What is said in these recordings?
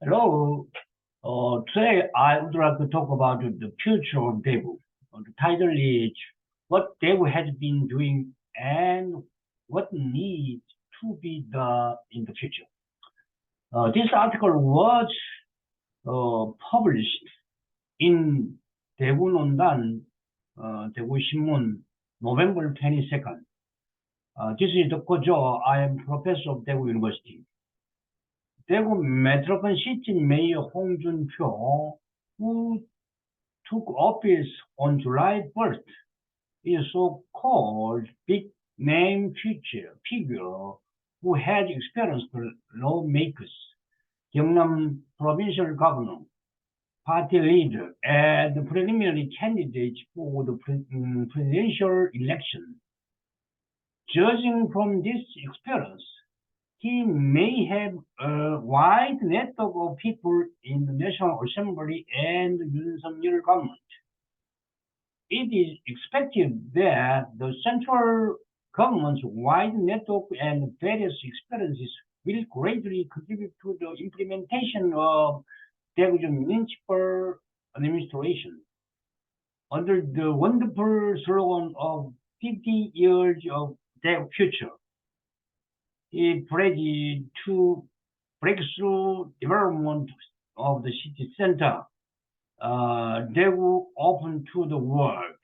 Hello. Today I would like to talk about the future of Daegu. The title is What Daegu has been doing and what needs to be done in the future. This article was published in Daegu Nondan, Daegu Shinmun, November 22nd. This is Dr. Jo. I am professor of Daegu University. Daegu Metropolitan City Mayor Hong Joon Pyo, who took office on July 1st, is a so-called big name future figure who had experienced lawmakers, Gyeongnam provincial governor, party leader, and preliminary candidate for the presidential election. Judging from this experience, he may have a wide network of people in the National Assembly and Yoon government. It is expected that the central government's wide network and various experiences will greatly contribute to the implementation of Daegu municipal administration. Under the wonderful slogan of 50 years of Daegu future, he pledged to breakthrough development of the city center. Daegu open to the world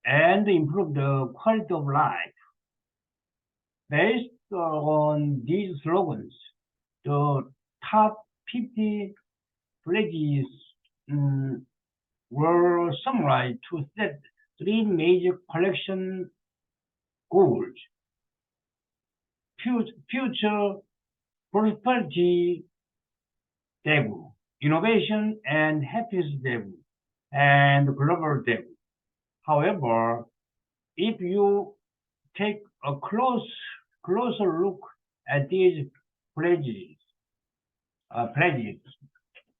and improve the quality of life. Based on these slogans, the top 50 pledges were summarized to set three major collection goals: future prosperity Daegu, innovation and happiness Daegu, and global Daegu. However, if you take a closer look at these pledges, pledges,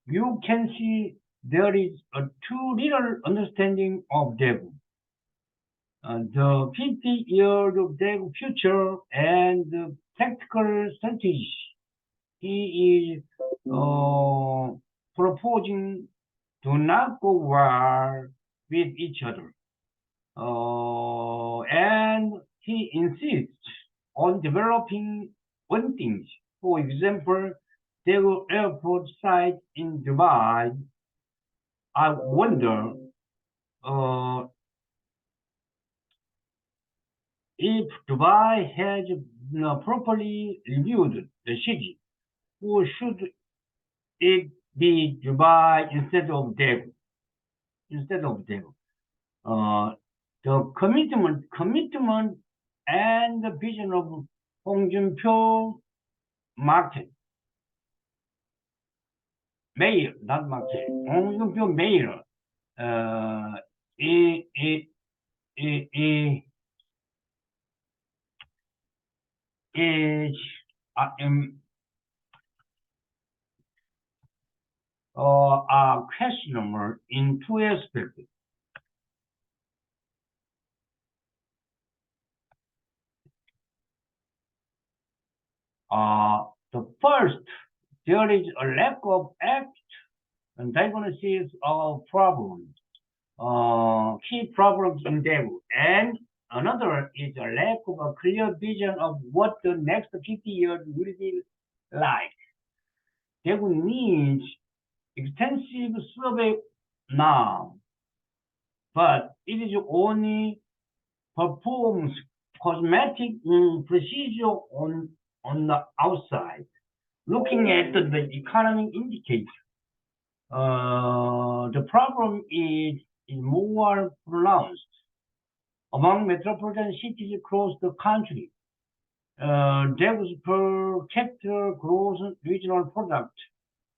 you can see there is a too little understanding of Daegu. The 50 years of Daegu future and the tactical strategy he is proposing do not go well with each other. And he insists on developing one thing. For example, Daegu airport site in Dubai. I wonder uh, if Dubai has properly reviewed the city, or should it be Dubai instead of Daegu? Instead of Daegu, the commitment, and the vision of Hong Joon Pyo market mayor, not market, Hong Joon Pyo mayor, uh, is, is, is uh, um, questionable in two aspects. The first, there is a lack of act and diagnosis of problems, key problems in Daegu, and another is a lack of a clear vision of what the next 50 years will be like. Daegu needs extensive survey now, but it is only performs cosmetic procedure on the outside. Looking at the economic indicator, the problem is more pronounced among metropolitan cities across the country. Daegu's per capita gross regional product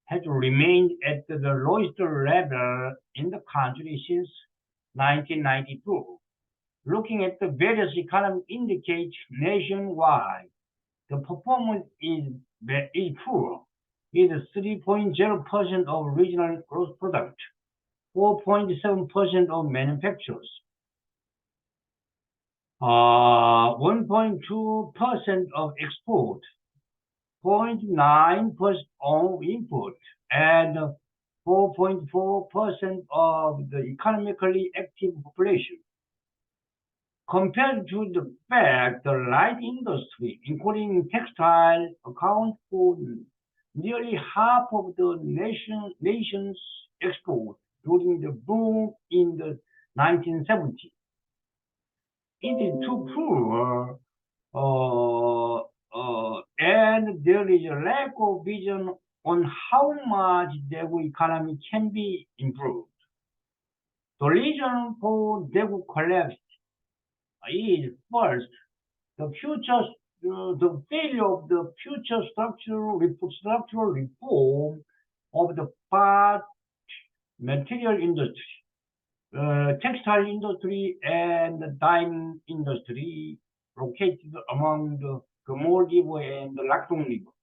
has remained at the lowest level in the country since 1992. Looking at the various economic indicators nationwide, the performance is poor. It is 3.0% of regional gross product, 4.7% of manufacturers, 1.2% of export, 0.9% of input and 4.4% of the economically active population. Compared to the fact the light industry, including textile, account for nearly half of the nation's export during the boom in the 1970s. It is too poor, and there is a lack of vision on how much Daegu economy can be improved. The reason for Daegu collapse is first the failure of the future structural reform of the part material industry, textile industry, and the dyeing industry located among the Gmol River and the Lakdong River,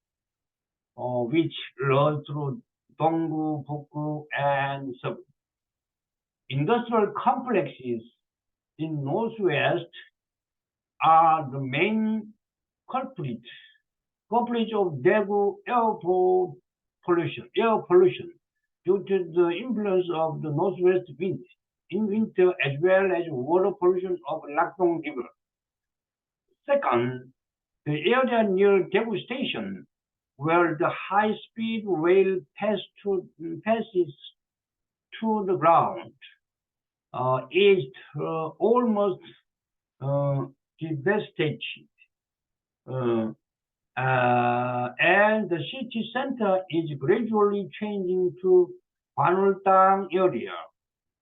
which run through Donggu, Bukgu, and Seoul. Industrial complexes in northwest are the main culprits of Daegu air pollution due to the influence of the northwest wind in winter as well as water pollution of Lakdong River. Second, the area near Daegu Station, where the high-speed rail passes to the ground, is almost devastated. And the city center is gradually changing to Panultang area,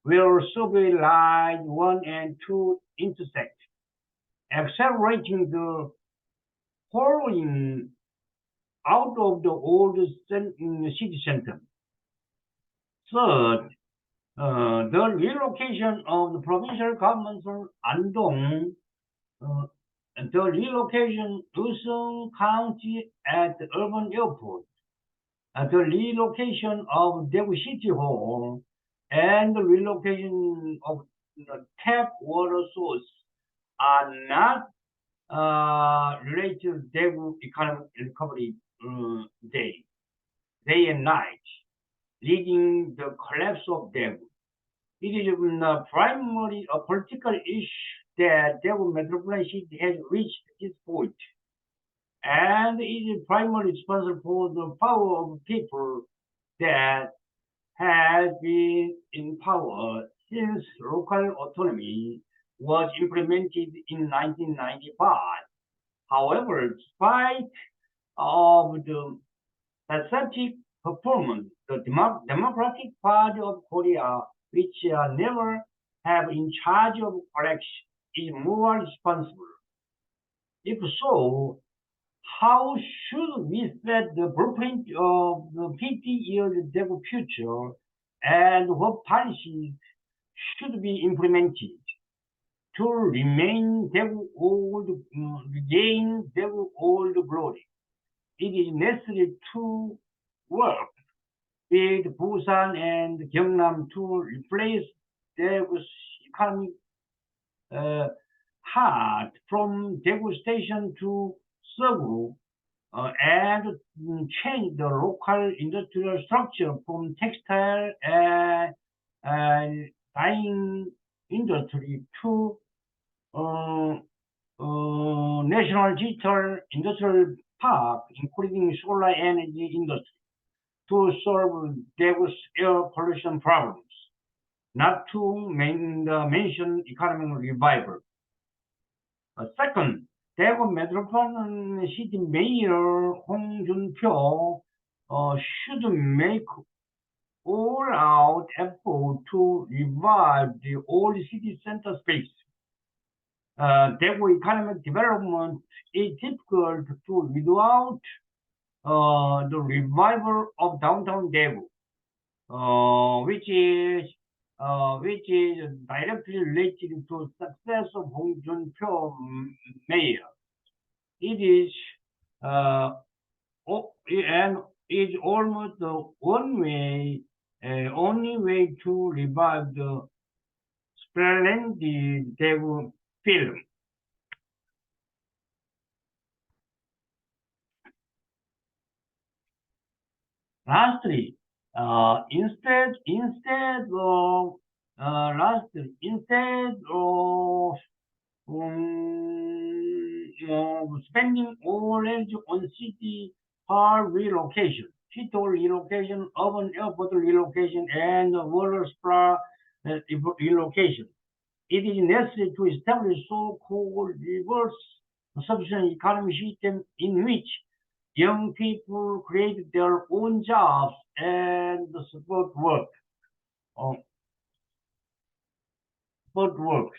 where subway line 1 and 2 intersect, accelerating the hollowing out of the old city center. Third, the relocation of the provincial government from Andong, the relocation Useong County at the urban airport, the relocation of Daegu City Hall, and the relocation of the tap water source are not related to Daegu economic recovery day and night, leading the collapse of Daegu. It is primarily a political issue that Daegu Metropolitan City has reached this point, and it is primarily responsible for the power of people that has been in power since local autonomy was implemented in 1995. However, despite of the pathetic performance, the Democratic Party of Korea, which never have in charge of collection, is more responsible. If so, how should we set the blueprint of the 50 years Daegu future, and what policies should be implemented to regain Daegu old glory? It is necessary to work with Busan and Gyeongnam to replace Daegu's economic heart from Daegu Station to Seoul, and change the local industrial structure from textile and dyeing industry to national digital industrial park, including solar energy industry, to solve Daegu's air pollution problems, not to mention economic revival. Second, Daegu Metropolitan City Mayor Hong Joon Pyo should make all-out effort to revive the old city center space. Daegu economic development is difficult to without the revival of downtown Daegu, which is directly related to success of Hong Joon Pyo mayor. It is and is almost the only way to revive the splendid Daegu film. Lastly, instead of spending all energy on city hall relocation, urban airport relocation, and water supply relocation. It is necessary to establish so-called reverse subsistence economy system in which young people create their own jobs and support work. Uh, support works.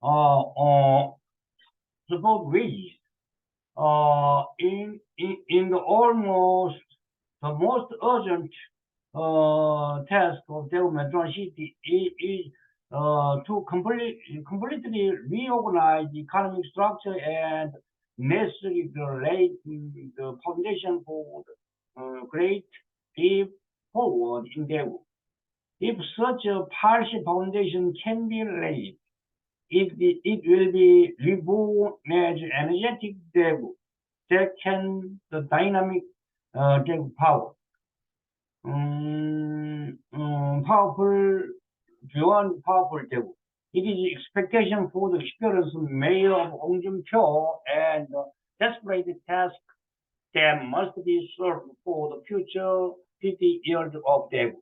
Uh, uh, support wages. In the the most urgent task of Daegu Metropolitan City is to completely reorganize the economic structure and necessarily lay the foundation for the great leap forward in Daegu. If such a partial foundation can be laid, it will be reborn as energetic Daegu that can the dynamic Daegu power. Powerful beyond powerful Daegu. It is expectation for the experienced mayor of Hong Joon Pyo and desperate task that must be solved for the future 50 years of Daegu.